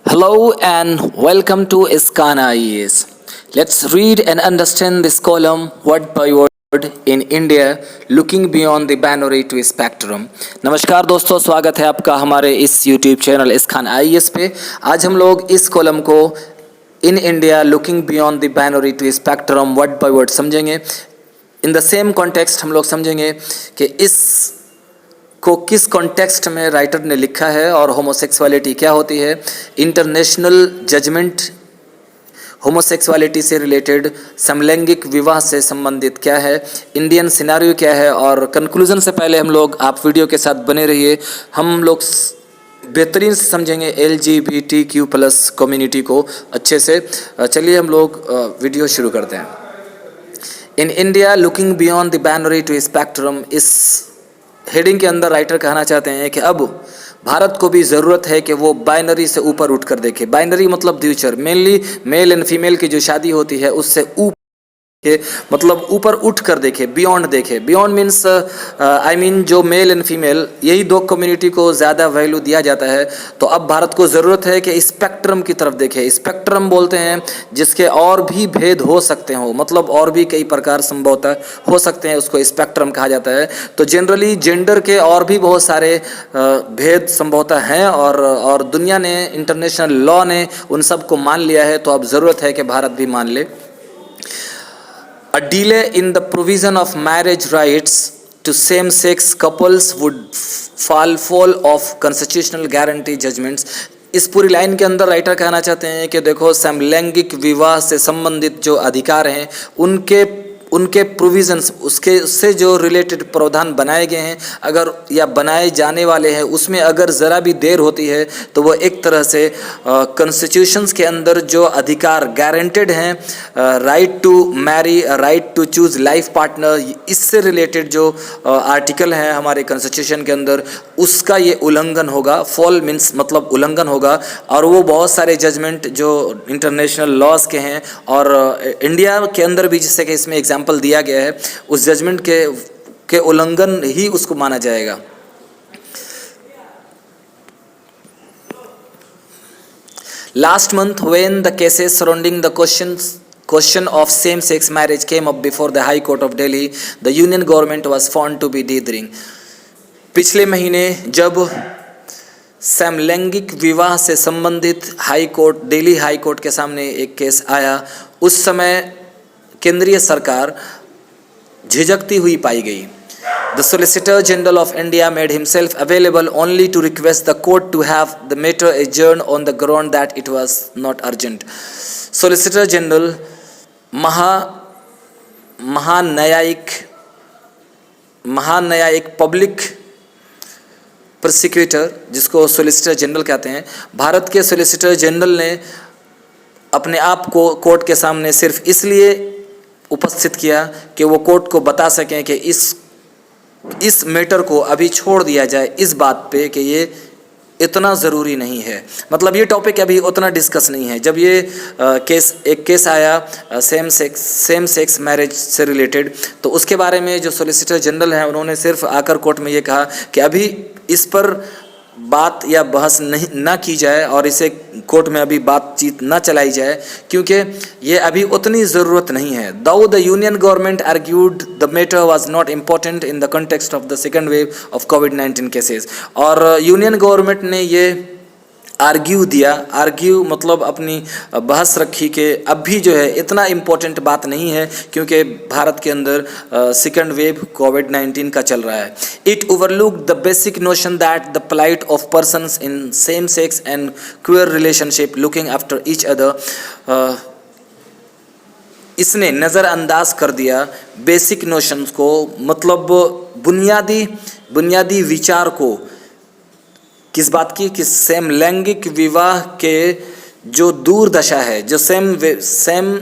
Hello and welcome to ISKAN IES. Let's read and understand this column word by word in India, looking beyond the binary to spectrum. नमस्कार दोस्तों, स्वागत है आपका हमारे इस YouTube channel ISKAN IES पे। आज हम लोग इस कॉलम को in India looking beyond the binary to spectrum word by word समझेंगे। इन द सेम कॉन्टेक्स्ट हम लोग समझेंगे कि इस को किस कॉन्टेक्स्ट में राइटर ने लिखा है और होमोसेक्सुअलिटी क्या होती है, इंटरनेशनल जजमेंट होमोसेक्सुअलिटी से रिलेटेड, समलैंगिक विवाह से संबंधित क्या है, इंडियन सिनारियो क्या है। और कंक्लूजन से पहले हम लोग, आप वीडियो के साथ बने रहिए, हम लोग बेहतरीन से समझेंगे LGBTQ+ कम्युनिटी को अच्छे से। चलिए हम लोग वीडियो शुरू करते हैं। In India looking beyond the binary to spectrum, इस हेडिंग के अंदर राइटर कहना चाहते हैं कि अब भारत को भी ज़रूरत है कि वो बाइनरी से ऊपर उठकर देखे। बाइनरी मतलब future, mainly male and female की जो शादी होती है उससे ऊपर के मतलब ऊपर उठ कर देखे, बियॉन्ड देखे। बियॉन्ड मीन्स आई मीन जो मेल एंड फीमेल, यही दो कम्युनिटी को ज़्यादा वैल्यू दिया जाता है। तो अब भारत को ज़रूरत है कि स्पेक्ट्रम की तरफ देखे। स्पेक्ट्रम बोलते हैं जिसके और भी भेद हो सकते हो, मतलब और भी कई प्रकार संभवतः हो सकते हैं, उसको स्पेक्ट्रम कहा जाता है। तो जनरली जेंडर के और भी बहुत सारे भेद संभवतः हैं और दुनिया ने, इंटरनेशनल लॉ ने उन सबको मान लिया है। तो अब ज़रूरत है कि भारत भी मान ले। A delay in the provision of marriage rights to same-sex couples would fall of constitutional guarantee judgments. इस पूरी लाइन के अंदर राइटर कहना चाहते हैं कि देखो, समलैंगिक विवाह से संबंधित जो अधिकार हैं उनके प्रोविजंस, उससे जो रिलेटेड प्रावधान बनाए गए हैं अगर या बनाए जाने वाले हैं, उसमें अगर ज़रा भी देर होती है तो वो एक तरह से कॉन्स्टिट्यूशंस के अंदर जो अधिकार गारंटेड हैं, right to marry, right to choose life partner, इससे रिलेटेड जो आर्टिकल हैं हमारे कॉन्स्टिट्यूशन के अंदर, उसका ये उल्लंघन होगा। फॉल मीन्स मतलब उल्लंघन होगा। और वो बहुत सारे जजमेंट जो इंटरनेशनल लॉज के हैं और इंडिया के अंदर भी, जिससे कि इसमें एग्जाम्पल दिया गया है, उस जजमेंट के उल्लंघन ही उसको माना जाएगा। Last month, when the cases surrounding the question of same-sex marriage came up before the High Court of Delhi, the Union government was found to be dithering. पिछले महीने जब समलैंगिक विवाह से संबंधित दिल्ली हाई कोर्ट के सामने एक केस आया, उस समय केंद्रीय सरकार झिझकती हुई पाई गई। The Solicitor General of India made himself available only to request the court to have the matter adjourned on the ground that it was not urgent. Solicitor General, महान्यायिक पब्लिक प्रोसिक्यूटर, जिसको solicitor general कहते हैं, भारत के solicitor general ने अपने आप को court के सामने सिर्फ इसलिए उपस्थित किया कि वो कोर्ट को बता सकें कि इस मैटर को अभी छोड़ दिया जाए, इस बात पे कि ये इतना ज़रूरी नहीं है, मतलब ये टॉपिक अभी उतना डिस्कस नहीं है। जब ये एक केस आया सेम सेक्स मैरिज से रिलेटेड, तो उसके बारे में जो सोलिसिटर जनरल हैं उन्होंने सिर्फ आकर कोर्ट में ये कहा कि अभी इस पर बात या बहस ना की जाए और इसे कोर्ट में अभी बातचीत ना चलाई जाए, क्योंकि ये अभी उतनी ज़रूरत नहीं है। Though the union government argued the matter was not important in the context of the second wave of COVID-19 cases, और यूनियन गवर्नमेंट ने ये आर्ग्यू मतलब अपनी बहस रखी कि अब भी जो है इतना इम्पोर्टेंट बात नहीं है, क्योंकि भारत के अंदर सेकेंड वेव COVID-19 का चल रहा है। It overlooked the basic notion that the plight of persons in same sex and queer relationship looking after each other, इसने नज़रअंदाज कर दिया बेसिक नोशंस को, मतलब बुनियादी विचार को। किस बात की? कि सेम लैंगिक विवाह के जो दूरदशा है, जो सेम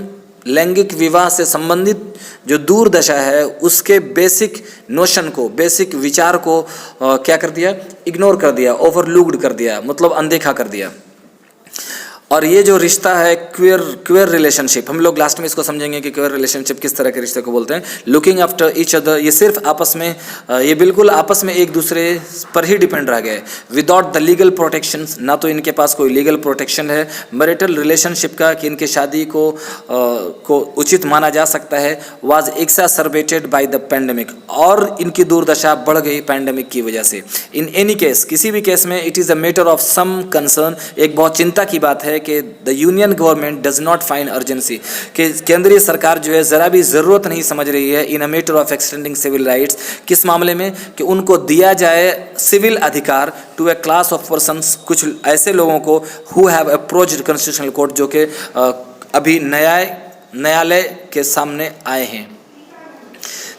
लैंगिक विवाह से संबंधित जो दूरदशा है, उसके बेसिक नोशन को, बेसिक विचार को क्या कर दिया? इग्नोर कर दिया, ओवरलुक्ड कर दिया, मतलब अनदेखा कर दिया। और ये जो रिश्ता है क्वेयर रिलेशनशिप, हम लोग लास्ट में इसको समझेंगे कि क्वेयर रिलेशनशिप किस तरह के रिश्ते को बोलते हैं। लुकिंग आफ्टर ईच अदर, ये सिर्फ आपस में ये बिल्कुल आपस में एक दूसरे पर ही डिपेंड रह गए, विदाउट द लीगल प्रोटेक्शन, ना तो इनके पास कोई लीगल प्रोटेक्शन है मैरिटल रिलेशनशिप का कि इनके शादी को उचित माना जा सकता है, वाज एक्सासर्बेटेड बाय द पैंडेमिक, और इनकी दुर्दशा बढ़ गई पैंडेमिक की वजह से। इन एनी केस, किसी भी केस में it is a matter of some concern, एक बहुत चिंता की बात है कि the union government does not find urgency, कि केंद्रीय सरकार जो है ज़रा भी ज़रूरत नहीं समझ रही है in a matter of extending civil rights, किस मामले में कि उनको दिया जाए सिविल अधिकार to a class of persons, कुछ ऐसे लोगों को who have approached constitutional court, जो कि अभी न्यायालय के सामने आए हैं।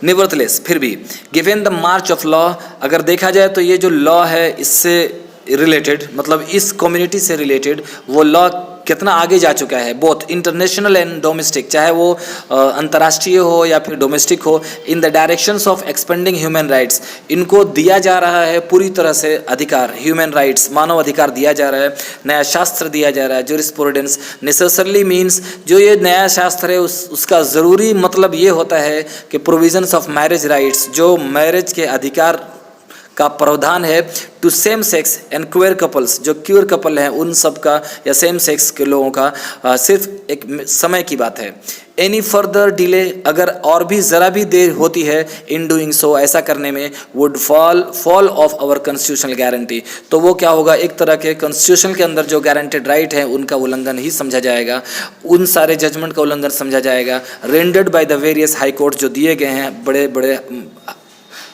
नेवरथलेस, फिर भी given the March of law, अगर देखा जाए तो ये जो लॉ है इससे रिलेटेड, मतलब इस कम्युनिटी से रिलेटेड वो लॉ कितना आगे जा चुका है, बोथ इंटरनेशनल एंड डोमेस्टिक, चाहे वो अंतर्राष्ट्रीय हो या फिर डोमेस्टिक हो, in the directions of expanding human rights, इनको दिया जा रहा है पूरी तरह से अधिकार, ह्यूमन राइट्स, मानव अधिकार दिया जा रहा है, नया शास्त्र दिया जा रहा है, जूरिस्प्रूडेंस नेसेसरली मीन्स, जो ये नया शास्त्र है उसका ज़रूरी मतलब ये होता है कि प्रोविजंस ऑफ मैरिज राइट्स, जो मैरिज के अधिकार का प्रावधान है to same sex and queer couples, जो क्वेयर कपल हैं उन सब का या सेम सेक्स के लोगों का सिर्फ एक समय की बात है। एनी फर्दर डिले, अगर और भी ज़रा भी देर होती है इन डूइंग सो, ऐसा करने में, would fall of our constitutional guarantee, तो वो क्या होगा, एक तरह के कॉन्स्टिट्यूशन के अंदर जो गारंटेड राइट है उनका उल्लंघन ही समझा जाएगा, उन सारे जजमेंट का उल्लंघन समझा जाएगा, rendered by the various high court, जो दिए गए हैं बड़े बड़े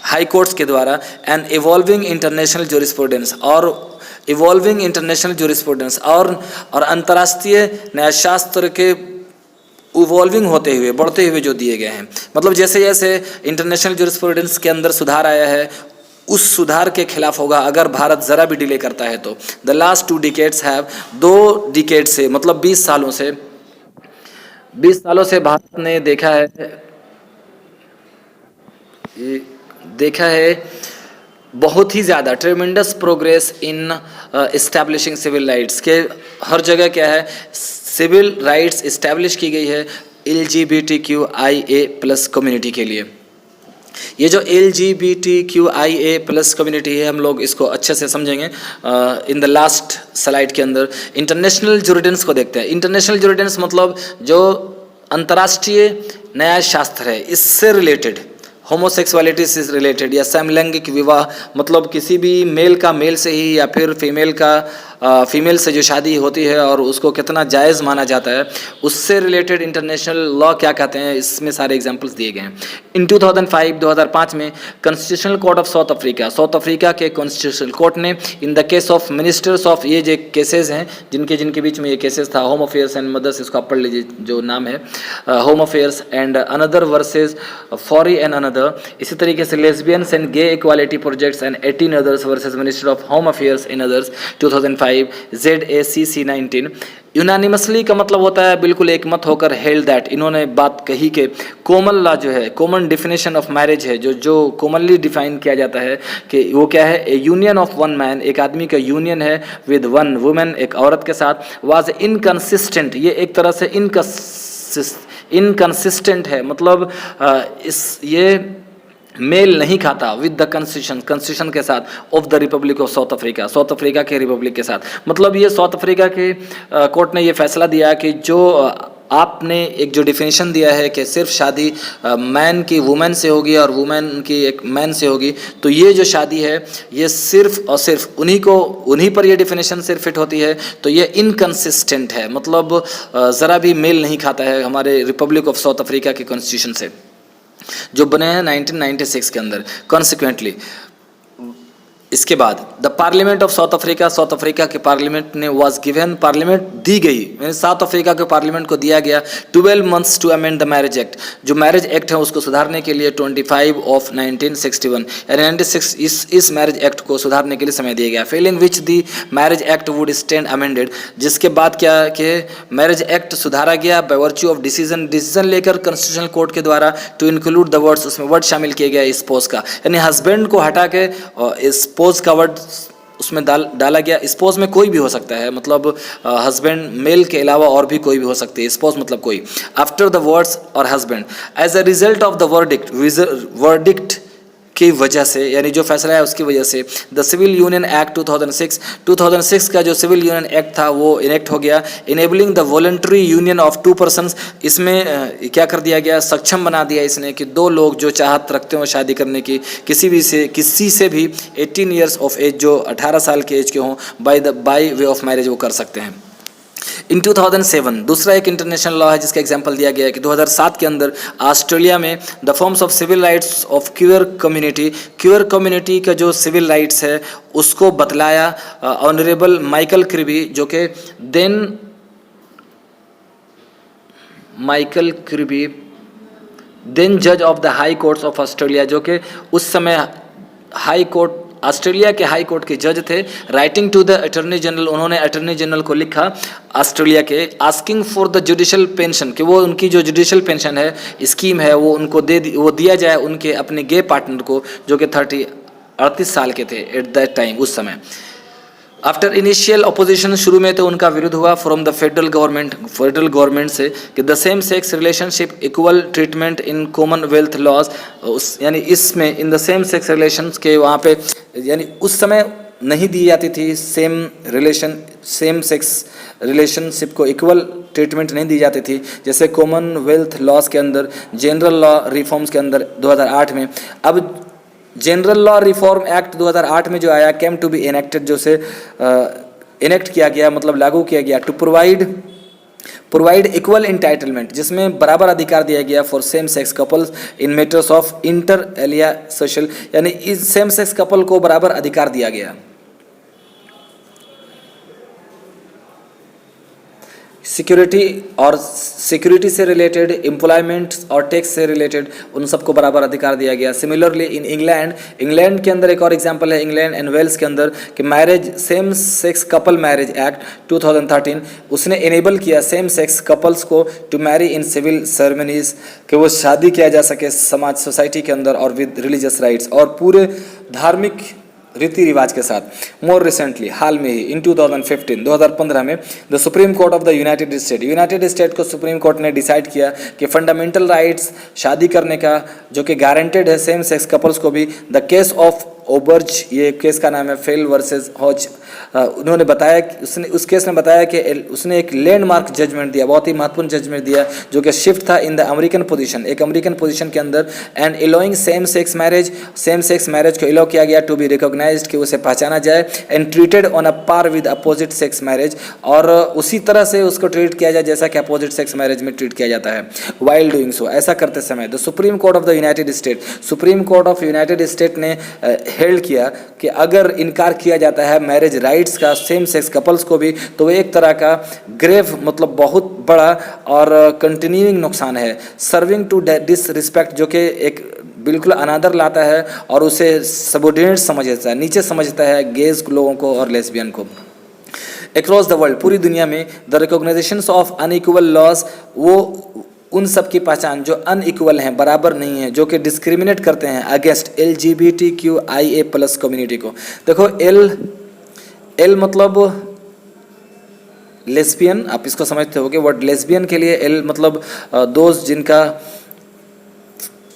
हाई कोर्ट्स के द्वारा, एंड इवॉल्विंग इंटरनेशनल जूरिस्प्रूडेंस, और इवॉल्विंग इंटरनेशनल जूरिस्प्रूडेंस, और अंतर्राष्ट्रीय न्यायशास्त्र के इवॉल्विंग होते हुए, बढ़ते हुए जो दिए गए हैं, मतलब जैसे जैसे इंटरनेशनल जूरिस्प्रूडेंस के अंदर सुधार आया है उस सुधार के खिलाफ होगा अगर भारत ज़रा भी डिले करता है तो। The last 2 decades have, 2 decade से मतलब 20 सालों से भारत ने देखा है बहुत ही ज़्यादा tremendous progress in establishing civil rights, के हर जगह क्या है, सिविल राइट्स इस्टेब्लिश की गई है LGBTQIA+ कम्युनिटी के लिए। ये जो LGBTQIA+ कम्युनिटी है, हम लोग इसको अच्छे से समझेंगे इन द लास्ट स्लाइड के अंदर। इंटरनेशनल जूरिस्प्रूडेंस को देखते हैं। इंटरनेशनल जूरिस्प्रूडेंस मतलब जो अंतर्राष्ट्रीय न्याय शास्त्र है, इससे रिलेटेड, होमोसेक्सुअलिटी से रिलेटेड, या समलैंगिक विवाह, मतलब किसी भी मेल का मेल से ही या फिर फीमेल से जो शादी होती है और उसको कितना जायज़ माना जाता है, उससे रिलेटेड इंटरनेशनल लॉ क्या कहते हैं, इसमें सारे एग्जांपल्स दिए गए हैं। इन 2005 में constitutional court of south Africa के कॉन्स्टिट्यूशनल कोर्ट ने in the case of ministers of, ये जो केसेस हैं जिनके बीच में ये केसेस था, होम अफेयर्स एंड मदर्स, इसको आप पढ़ लीजिए जो नाम है, home affairs and another versus Fourie and another, इसी तरीके से lesbians and gay equality projects and 18 others versus minister of home affairs in others 2005 ZACC19। Unanimously का मतलब होता है बिल्कुल एक मत होकर, हेल्ड दैट, इन्होंने बात कही कि कॉमन लॉ जो है, कॉमन डिफिनेशन ऑफ मैरिज है, जो कॉमनली डिफाइन किया जाता है कि वो क्या है, A union of one man, एक आदमी का यूनियन है, विद वन वुमेन, एक औरत के साथ, वाज इनकंसिस्टेंट, ये एक तरह से इनकंसिस्टेंट है, मतलब ये मेल नहीं खाता विद द कॉन्स्टिट्यूशन के साथ of the Republic of south Africa के रिपब्लिक के साथ। मतलब ये साउथ अफ्रीका के कोर्ट ने ये फैसला दिया कि जो आपने एक जो डिफिनेशन दिया है कि सिर्फ शादी मैन की वुमेन से होगी और वुमेन की एक मैन से होगी, तो ये जो शादी है ये सिर्फ और सिर्फ उन्हीं पर ये डिफिनेशन सिर्फ फिट होती है, तो ये इनकंसिस्टेंट है, मतलब ज़रा भी मेल नहीं खाता है हमारे रिपब्लिक ऑफ साउथ अफ्रीका के कॉन्स्टिट्यूशन से जो बने हैं 1996 के अंदर। कॉन्सिक्वेंटली इसके बाद the parliament of south Africa के पार्लियामेंट ने वाज गिवन, पार्लियामेंट दी गई, यानी साउथ अफ्रीका के पार्लियामेंट को दिया गया 12 months to amend the marriage act, जो मैरिज एक्ट है उसको सुधारने के लिए 25 of 1961 यानी 96 इस मैरिज एक्ट को सुधारने के लिए समय दिया गया। Fehling which the marriage act would stand amended, जिसके बाद क्या कि मैरिज एक्ट सुधारा गया बाय वर्च्यू ऑफ डिसीजन लेकर कॉन्स्टिट्यूशनल कोर्ट के द्वारा टू इंक्लूड द वर्ड्स, उसमें वर्ड शामिल किया गया स्पोज का, यानी हस्बैंड को हटा के स्पोज का वर्ड उसमें डाला गया। स्पोज में कोई भी हो सकता है, मतलब हस्बैंड मेल के अलावा और भी कोई भी हो सकती है, स्पोज मतलब कोई। आफ्टर द वर्ड्स और husband, as a result of the verdict की वजह से, यानी जो फैसला है उसकी वजह से, द सिविल यूनियन एक्ट 2006 का जो सिविल यूनियन एक्ट था वो इनेक्ट हो गया, enabling the voluntary union of 2 persons. इसमें क्या कर दिया गया, सक्षम बना दिया इसने कि 2 लोग जो चाहत रखते हो शादी करने की, किसी से भी 18 ईयर्स ऑफ एज, जो 18 साल के एज के हों, बाय वे ऑफ मैरिज वो कर सकते हैं। इन 2007 दूसरा एक इंटरनेशनल लॉ है जिसका एग्जांपल दिया गया है कि 2007 के अंदर ऑस्ट्रेलिया में the forms of civil rights of queer community का जो सिविल राइट्स है उसको बतलाया ऑनरेबल माइकल क्रिबी, जो कि देन जज of the high courts of Australia, जो कि उस समय हाई कोर्ट, ऑस्ट्रेलिया के हाई कोर्ट के जज थे। Writing to the attorney general, उन्होंने अटॉर्नी जनरल को लिखा ऑस्ट्रेलिया के, asking for the judicial pension, कि वो उनकी जो जुडिशल पेंशन है स्कीम है वो उनको वो दिया जाए उनके अपने गे पार्टनर को, जो कि 38 साल के थे एट दैट टाइम, उस समय। आफ्टर इनिशियल अपोजिशन, शुरू में तो उनका विरोध हुआ फ्रॉम द फेडरल गवर्नमेंट से कि the same sex relationship equal treatment in Commonwealth laws, यानी इसमें in the same sex relations के वहाँ पे, यानी उस समय नहीं दी जाती थी सेम सेक्स रिलेशनशिप को इक्वल ट्रीटमेंट नहीं दी जाती थी, जैसे कॉमनवेल्थ लॉज के अंदर, जनरल लॉ रिफॉर्म्स के अंदर 2008 में। अब जनरल लॉ रिफॉर्म एक्ट 2008 में जो आया, केम टू बी इनेक्टेड, जो से इनेक्ट किया गया, मतलब लागू किया गया, टू प्रोवाइड इक्वल इंटाइटलमेंट, जिसमें बराबर अधिकार दिया गया for same sex couples in matters of inter alia social, यानी इस सेम सेक्स कपल को बराबर अधिकार दिया गया। सिक्योरिटी से रिलेटेड, एम्प्लॉयमेंट और टैक्स से रिलेटेड, उन सबको बराबर अधिकार दिया गया। सिमिलरली इन इंग्लैंड के अंदर एक और एग्जांपल है, इंग्लैंड एंड वेल्स के अंदर, कि marriage same sex couple marriage act 2013, उसने इनेबल किया सेम सेक्स कपल्स को to marry in civil ceremonies, कि वो शादी किया जा सके सोसाइटी के अंदर और विद रिलीजियस राइट्स, और पूरे धार्मिक रीति रिवाज के साथ। मोर रिसेंटली, हाल में ही, इन 2015 में the supreme court of the United state को सुप्रीम कोर्ट ने डिसाइड किया कि फंडामेंटल राइट्स शादी करने का जो कि गारंटेड है सेम सेक्स कपल्स को भी। द केस ऑफ ओबर्ज, ये केस का नाम है, फेल वर्सेस हॉज, उन्होंने बताया कि उस केस में बताया कि उसने एक लैंडमार्क जजमेंट दिया, बहुत ही महत्वपूर्ण जजमेंट दिया, जो कि शिफ्ट था इन द अमेरिकन पोजीशन, एक अमेरिकन पोजीशन के अंदर, and allowing same sex marriage को एलो किया गया टू बी रिकॉग्नाइज्ड, कि उसे पहचाना जाए, and treated on a par with opposite sex marriage, और उसी तरह से उसको ट्रीट किया जाए जैसा कि अपोजिट सेक्स मैरिज में ट्रीट किया जाता है। वाइल डूइंग सो, ऐसा करते समय the supreme court of United state ने हेल्ड किया कि अगर इनकार किया जाता है मैरिज राइट्स का सेम सेक्स कपल्स को भी, तो वो एक तरह का ग्रेव, मतलब बहुत बड़ा और कंटिन्यूइंग नुकसान है, सर्विंग टू डिसरिस्पेक्ट, जो कि एक बिल्कुल अनादर लाता है और उसे सबऑर्डिनेट समझता है, नीचे समझता है गेज लोगों को और लेस्बियन को। अक्रॉस द वर्ल्ड, पूरी दुनिया में, द रिकॉग्नाइजेशंस ऑफ अनइक्वल लॉज, वो उन सब की पहचान जो अनइक्वल हैं, बराबर नहीं है, जो कि डिस्क्रिमिनेट करते हैं अगेंस्ट LGBTQIA+ कम्युनिटी को। देखो एल मतलब लेस्बियन, आप इसको समझते हो कि वर्ड लेस्बियन के लिए एल मतलब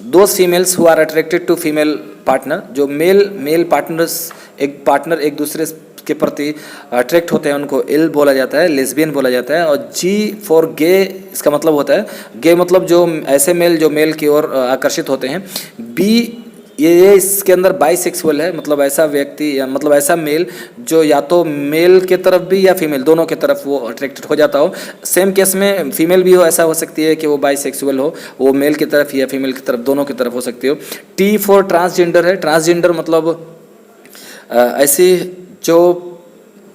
those females who are attracted to female partner, जो मेल पार्टनर्स एक दूसरे के प्रति अट्रैक्ट होते हैं, उनको एल बोला जाता है, लेस्बियन बोला जाता है। और जी फॉर गे, इसका मतलब होता है, गे मतलब जो ऐसे मेल जो मेल की ओर आकर्षित होते हैं। बी ये इसके अंदर बाइसेक्सुअल है, मतलब ऐसा व्यक्ति या मतलब ऐसा मेल जो या तो मेल के तरफ भी या फीमेल दोनों के तरफ वो अट्रैक्टेड हो जाता हो। सेम केस में फीमेल भी हो, ऐसा हो सकती है कि वो बाइसेक्सुअल हो, वो मेल की तरफ या फीमेल की तरफ, दोनों की तरफ हो सकती हो। टी फॉर ट्रांसजेंडर है, ट्रांसजेंडर मतलब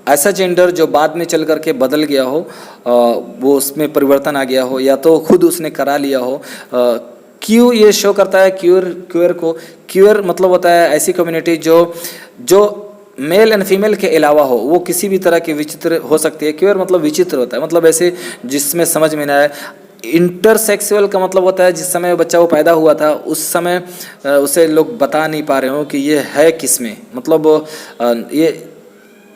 ऐसा जेंडर जो बाद में चल करके बदल गया हो, वो उसमें परिवर्तन आ गया हो या तो खुद उसने करा लिया हो। क्यू ये शो करता है क्यूअर मतलब होता है ऐसी कम्युनिटी जो मेल एंड फीमेल के अलावा हो, वो किसी भी तरह के विचित्र हो सकती है। क्यूअर मतलब विचित्र होता है, मतलब ऐसे जिसमें समझ में ना आए। इंटरसेक्सुअल का मतलब होता है जिस समय बच्चा वो पैदा हुआ था उस समय उसे लोग बता नहीं पा रहे हो कि ये है किस में, मतलब ये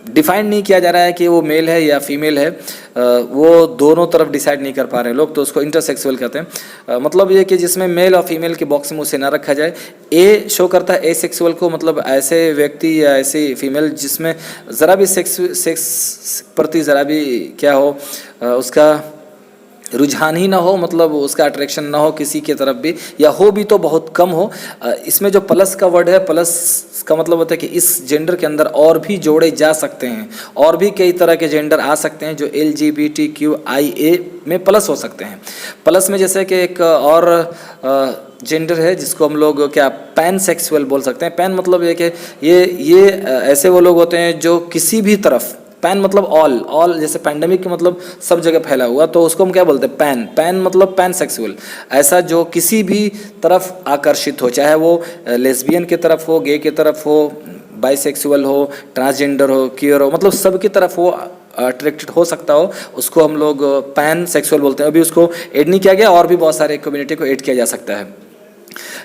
डिफाइन नहीं किया जा रहा है कि वो मेल है या फीमेल है, वो दोनों तरफ डिसाइड नहीं कर पा रहे हैं लोग, तो उसको इंटरसेक्सुअल कहते हैं। मतलब ये कि जिसमें मेल और फीमेल के बॉक्स में उसे ना रखा जाए। ए शो करता है एसेक्सुअल को, मतलब ऐसे व्यक्ति या ऐसी फीमेल जिसमें ज़रा भी सेक्स प्रति ज़रा भी क्या हो, उसका रुझान ही ना हो, मतलब उसका अट्रैक्शन ना हो किसी के तरफ भी, या हो भी तो बहुत कम हो। इसमें जो प्लस का वर्ड है, प्लस का मतलब होता है कि इस जेंडर के अंदर और भी जोड़े जा सकते हैं, और भी कई तरह के जेंडर आ सकते हैं जो LGBTQIA में प्लस हो सकते हैं। प्लस में जैसे कि एक और जेंडर है जिसको हम लोग क्या पैन सेक्सुअल बोल सकते हैं। पैन मतलब ये कि ये ऐसे वो लोग होते हैं जो किसी भी तरफ, पैन मतलब ऑल जैसे पैंडेमिक के मतलब सब जगह फैला हुआ, तो उसको हम क्या बोलते हैं पैन मतलब पैन सेक्सुअल, ऐसा जो किसी भी तरफ आकर्षित हो, चाहे वो लेस्बियन की तरफ हो, गे की तरफ हो, बाइसेक्सुअल हो, ट्रांसजेंडर हो, क्यूअर हो, मतलब सब की तरफ वो अट्रैक्टेड हो सकता हो, उसको हम लोग पैन सेक्सुअल बोलते हैं। अभी उसको ऐड नहीं किया गया, और भी बहुत सारे कम्युनिटी को ऐड किया जा सकता है।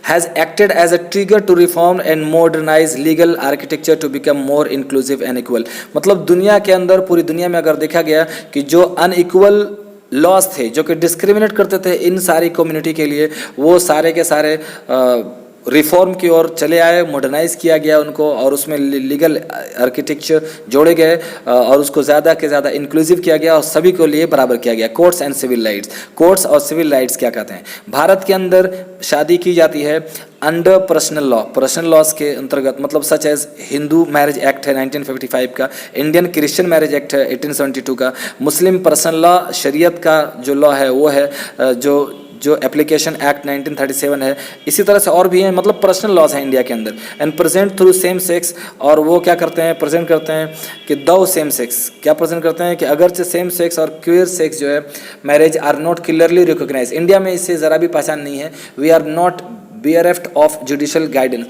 has acted as a trigger to reform and modernize legal architecture to become more inclusive and equal। मतलब दुनिया के अंदर, पूरी दुनिया में अगर देखा गया कि जो अनइक्वल लॉज थे, जो कि डिस्क्रिमिनेट करते थे इन सारी कम्युनिटी के लिए, वो सारे के सारे रिफॉर्म की ओर चले आए, मॉडर्नाइज किया गया उनको, और उसमें लीगल आर्किटेक्चर जोड़े गए, और उसको ज़्यादा के ज़्यादा इंक्लूसिव किया गया और सभी को लिए बराबर किया गया। Courts and civil rights, courts और सिविल राइट्स क्या कहते हैं? भारत के अंदर शादी की जाती है under personal law, personal laws के अंतर्गत, मतलब such as Hindu marriage act है 1955 का, इंडियन क्रिश्चियन मैरिज एक्ट है 1872 का, मुस्लिम पर्सनल लॉ शरीयत का जो लॉ है वो है जो एप्लीकेशन एक्ट 1937 है। इसी तरह से और भी हैं, मतलब पर्सनल लॉज हैं इंडिया के अंदर। And present through same sex, और वो क्या करते हैं, प्रेजेंट करते हैं कि दो सेम सेक्स, क्या प्रेजेंट करते हैं कि अगरचे सेम सेक्स और क्यूअर सेक्स जो है marriage are not clearly recognise. India में इससे ज़रा भी पहचान नहीं है। We are not bereft of judicial guidance,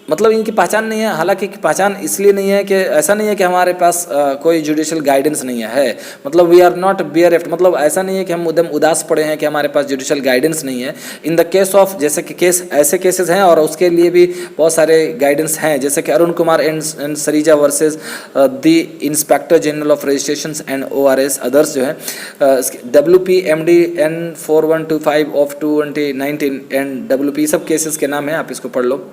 मतलब इनकी पहचान नहीं है। हालांकि पहचान इसलिए नहीं है कि ऐसा नहीं है कि हमारे पास कोई जुडिशल गाइडेंस नहीं है, मतलब वी आर नॉट bereft, मतलब ऐसा नहीं है कि हम एकदम उदास पड़े हैं कि हमारे पास जुडिशल गाइडेंस नहीं है। इन द केस ऑफ, जैसे कि केस ऐसे केसेस हैं और उसके लिए भी बहुत सारे गाइडेंस हैं, जैसे कि Arun Kumar and Sarija versus the inspector general of registration and ORS others जो है, WPMD N4125 ऑफ 2019 एंड WP, सब केसेस के नाम है, आप इसको पढ़ लो।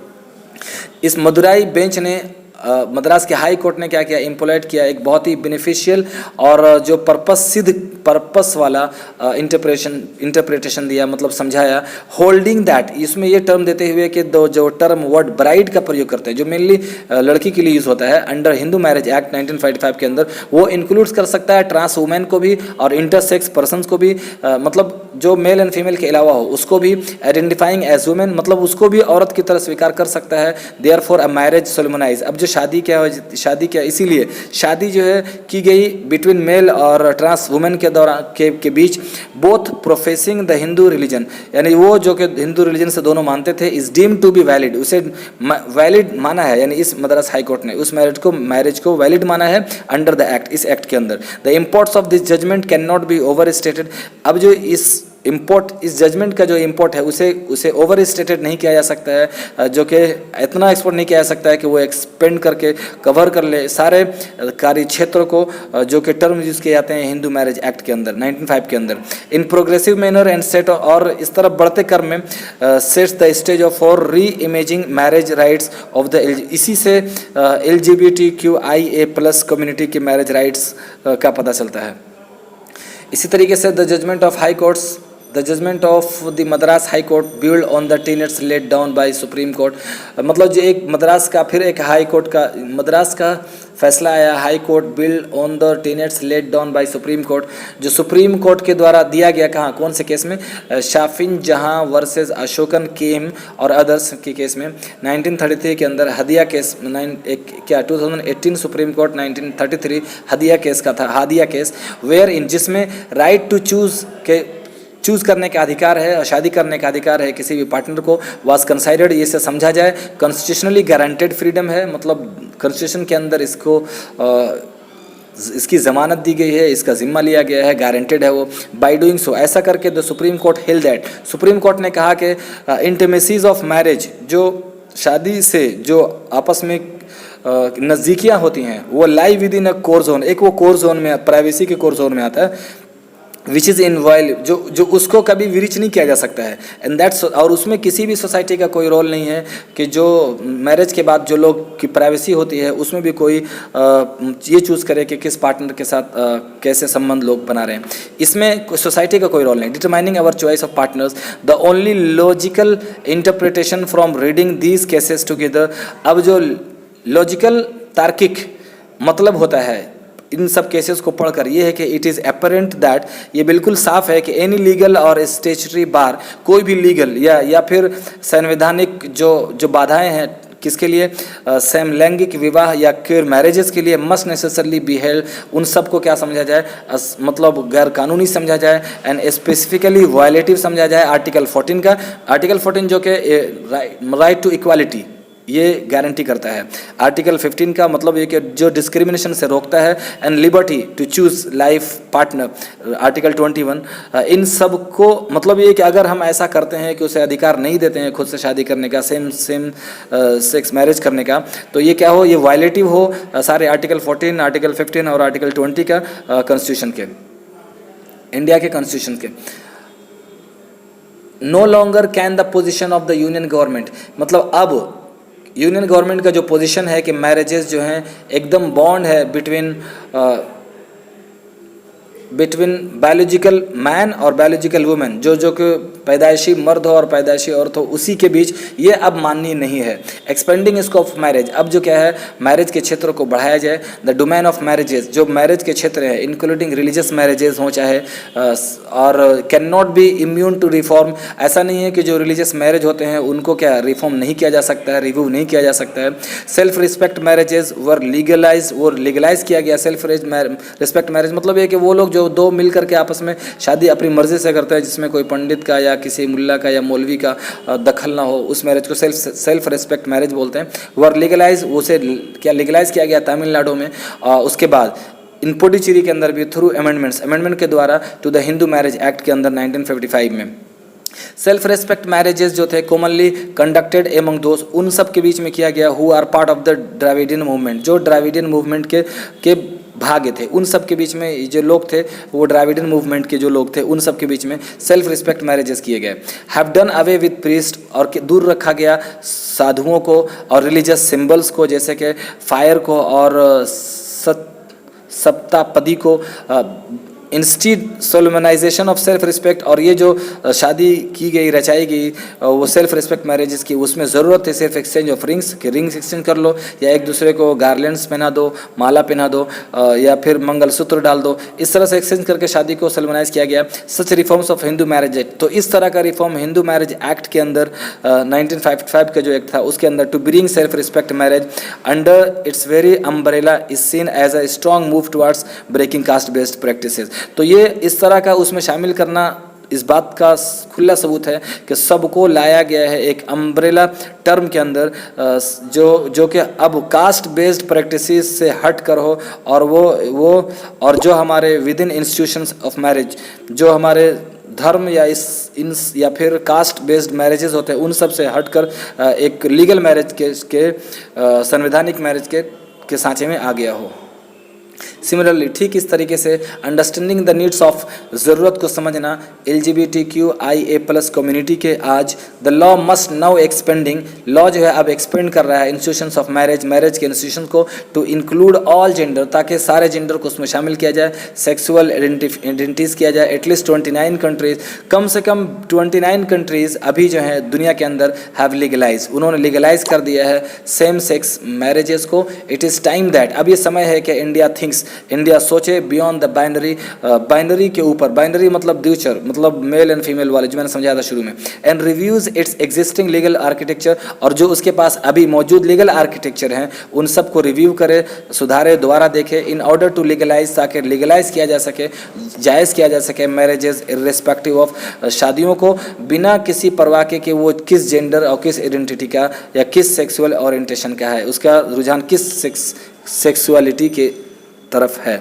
इस मदुराई बेंच ने मद्रास के हाई कोर्ट ने क्या किया, इम्प्लॉयड किया एक बहुत ही बेनिफिशियल और जो पर्पस वाला इंटरप्रिटेशन दिया, मतलब समझाया। होल्डिंग दैट, इसमें ये टर्म देते हुए कि जो टर्म वर्ड ब्राइड का प्रयोग करते हैं, जो मेनली लड़की के लिए यूज़ होता है अंडर हिंदू मैरिज एक्ट 1955 के अंदर, वो इंक्लूड्स कर सकता है ट्रांस वुमेन को भी और इंटरसेक्स पर्सनस को भी, मतलब जो मेल एंड फीमेल के अलावा हो उसको भी, आइडेंटिफाइंग एज वुमेन, मतलब उसको भी औरत की तरह स्वीकार कर सकता है। देयर फॉर अ मैरिज सोलोमनाइज, अब जो शादी क्या है, शादी क्या, इसीलिए शादी जो है की गई बिटवीन मेल और ट्रांस वुमेन के दौरान के बीच, both professing the Hindu religion, यानी वो जो कि हिंदू रिलीजन से दोनों मानते थे, is deemed to be valid, उसे वैलिड माना है, यानी इस मद्रास हाई कोर्ट ने उस मैरिज को वैलिड माना है अंडर द एक्ट, इस एक्ट के अंदर। The imports of this judgement can not be overstated, अब जो इस जजमेंट का जो इम्पोर्ट है उसे ओवर स्टेटेड नहीं किया जा सकता है, जो कि इतना एक्सपोर्ट नहीं किया जा सकता है कि वो एक्सपेंड करके कवर कर ले सारे कार्य क्षेत्रों को, जो कि टर्म यूज किए जाते हैं हिंदू मैरिज एक्ट के अंदर 1905 के अंदर। In progressive manner and set, और इस तरफ बढ़ते क्रम में sets the stage of for re imaging marriage rights of the, इसी से LGBTQIA+ कम्युनिटी के मैरिज राइट्स का पता चलता है। इसी तरीके से the judgement of high courts, the judgement of the Madras high court build on the tenets laid down by supreme court, मतलब जो एक मद्रास का फिर एक हाई कोर्ट का मद्रास का फैसला आया, high court build on the tenets laid down by supreme court, जो सुप्रीम कोर्ट के द्वारा दिया गया, कहाँ, कौन से केस में, शाफिन जहां वर्सेस अशोकन केम और अदर्स के केस में 1933 के अंदर, हदिया केस 2018 सुप्रीम कोर्ट 1933 हदिया केस का था, हादिया केस, वेयर इन, जिसमें राइट टू चूज़ करने का अधिकार है और शादी करने का अधिकार है किसी भी पार्टनर को, वाज कंसाइडर्ड, ये से समझा जाए कॉन्स्टिट्यूशनली गारंटेड फ्रीडम है, मतलब कॉन्स्टिट्यूशन के अंदर इसकी ज़मानत दी गई है, इसका जिम्मा लिया गया है, गारंटेड है वो। बाय डूइंग सो, ऐसा करके the supreme court held that, supreme court ने कहा कि इंटीमेसीज ऑफ मैरिज, जो शादी से जो आपस में नज़दीकियाँ होती हैं वो live with in a core zone, एक वो कोर जोन में, प्राइवेसी के कोर जोन में आता है, विच इज़ इनवाइल, जो उसको कभी रीच नहीं किया जा सकता है। एंड दैट्स, और उसमें किसी भी सोसाइटी का कोई रोल नहीं है कि जो मैरिज के बाद जो लोग की प्राइवेसी होती है उसमें भी कोई ये चूज़ करे कि किस पार्टनर के साथ कैसे संबंध लोग बना रहे हैं। इसमें सोसाइटी का कोई रोल नहीं। Determining our choice of partners the only logical interpretation from reading these cases together. अब जो लॉजिकल तार्किक मतलब होता है इन सब केसेस को पढ़कर ये है कि इट इज़ अपरेंट दैट, ये बिल्कुल साफ है कि एनी लीगल और स्टेचुटरी बार, कोई भी लीगल या फिर संवैधानिक जो बाधाएं हैं किसके लिए, समलैंगिक विवाह या क्यूर मैरिजेस के लिए मस्ट नेसेसरली बी हेल्ड, उन सब को क्या समझा जाए, मतलब गैर कानूनी समझा जाए एंड स्पेसिफिकली वायलेटिव समझा जाए आर्टिकल 14 का। आर्टिकल 14 जो कि राइट टू इक्वालिटी ये गारंटी करता है। आर्टिकल 15 का मतलब ये कि जो डिस्क्रिमिनेशन से रोकता है, and liberty to choose life partner article 21। इन सब को मतलब ये कि अगर हम ऐसा करते हैं कि उसे अधिकार नहीं देते हैं खुद से शादी करने का, सेम सेक्स मैरिज करने का, तो ये क्या हो, ये वायलेटिव हो सारे आर्टिकल 14, आर्टिकल 15 और आर्टिकल 20 का कॉन्स्टिट्यूशन के, इंडिया के कॉन्स्टिट्यूशन के। No longer can the position of the union government, मतलब अब यूनियन गवर्नमेंट का जो पोजीशन है कि मैरिजेस जो हैं एकदम बॉन्ड है बिटवीन बायोलॉजिकल मैन और बायोलॉजिकल वुमेन, जो कि पैदाइशी मर्द हो और पैदाइशी औरत हो, उसी के बीच ये अब माननीय नहीं है। एक्सपेंडिंग स्कोप ऑफ मैरिज, अब जो क्या है मैरिज के क्षेत्र को बढ़ाया जाए। द डोमेन ऑफ मैरिजेस, जो मैरिज के क्षेत्र हैं इंक्लूडिंग रिलीजियस मैरिजेस हों चाहे, और can not be immune to reform, ऐसा नहीं है कि जो रिलीजियस मैरिज होते हैं उनको क्या रिफॉर्म नहीं किया जा सकता है, रिव्यू नहीं किया जा सकता है। सेल्फ रिस्पेक्ट मैरिजेस वर लीगलाइज, वो लीगलाइज किया गया। सेल्फ रिस्पेक्ट मैरिज मतलब ये कि वो लोग जो दो मिल करके आपस में शादी अपनी मर्जी से करते हैं जिसमें कोई पंडित का या किसी मुल्ला का या मौलवी का दखल ना हो, उस मैरिज को सेल्फ रिस्पेक्ट मैरिज बोलते हैं। वर लीगलाइज, उसे क्या लीगलाइज किया गया तमिलनाडु में। उसके बाद इन पुडुचेरी के अंदर भी थ्रू अमेंडमेंट के द्वारा to the Hindu marriage act के अंदर 1955 में। सेल्फ रेस्पेक्ट मैरिजेस जो थे कॉमनली कंडक्टेड एमंग दोस्त, उन सब के बीच में किया गया who are part of the Dravidian movement, जो द्रविडियन मूवमेंट के भाग्य थे, उन सब के बीच में जो लोग थे वो द्रविडियन मूवमेंट के जो लोग थे उन सब के बीच में सेल्फ रिस्पेक्ट मैरिजेस किए गए। Have done away with priest, और दूर रखा गया साधुओं को और रिलीजियस सिंबल्स को, जैसे कि फायर को और सप्तापदी को, इंस्टीड सोलमनाइजेशन ऑफ सेल्फ रिस्पेक्ट। और ये जो शादी की गई रचाई गई वो सेल्फ रिस्पेक्ट मैरिजेस की, उसमें ज़रूरत है सिर्फ एक्सचेंज ऑफ रिंग्स, कि रिंग्स एक्सचेंज कर लो या एक दूसरे को गार्लैंड्स पहना दो, माला पहना दो, या फिर मंगलसूत्र डाल दो, इस तरह से एक्सचेंज करके शादी को सोलमनाइज किया गया। Such reforms of Hindu marriage act, तो इस तरह का रिफॉर्म हिंदू मैरिज एक्ट के अंदर 1955 का जो एक्ट था उसके अंदर, to bring self respect marriage under its very umbrella is seen as a strong move towards breaking caste based practices. तो ये इस तरह का उसमें शामिल करना इस बात का खुला सबूत है कि सबको लाया गया है एक अम्ब्रेला टर्म के अंदर, जो कि अब कास्ट बेस्ड प्रैक्टिसेस से हट कर हो, और वो और जो हमारे with in institutions of marriage, जो हमारे धर्म या फिर कास्ट बेस्ड मैरिजेस होते हैं उन सब से हटकर एक लीगल मैरिज के संवैधानिक मैरिज के सांचे में आ गया हो। सिमिलरली, ठीक इस तरीके से अंडरस्टैंडिंग द नीड्स ऑफ, ज़रूरत को समझना LGBTQIA+ कम्युनिटी के, आज the law must now expanding, law जो है अब एक्सपेंड कर रहा है इंस्टीट्यूशंस ऑफ मैरिज के इंस्टीट्यूशन को, टू इंक्लूड ऑल जेंडर, ताकि सारे जेंडर को उसमें शामिल किया जाए, सेक्सुअल आइडेंटिटीज़ किया जाए। एटलीस्ट 29 कंट्रीज़, कम से कम 29 कंट्रीज़ अभी जो है दुनिया के अंदर हैव लीगलाइज, उन्होंने लीगलाइज कर दिया है सेम सेक्स मैरिजेस को। इट इज़ टाइम दैट, अब ये समय है कि इंडिया सोचे बियॉन्ड द बाइनरी के ऊपर, बाइनरी मतलब द्विचर, मतलब मेल एंड फीमेल वाले जो मैंने समझाया था शुरू में, and reviews it's existing legal architecture, और जो उसके पास अभी मौजूद लीगल आर्किटेक्चर हैं उन सब को रिव्यू करे, सुधारे, दोबारा देखे, इन ऑर्डर टू लीगलाइज, ताकि लीगलाइज किया जा सके, जायज़ किया जा सके मैरिजेस इर्रेस्पेक्टिव ऑफ, शादियों को बिना किसी परवाह के कि वो किस जेंडर और किस आइडेंटिटी का या किस सेक्सुअल ओरिएंटेशन का है, उसका रुझान किस सेक्सुअलिटी के तरफ है।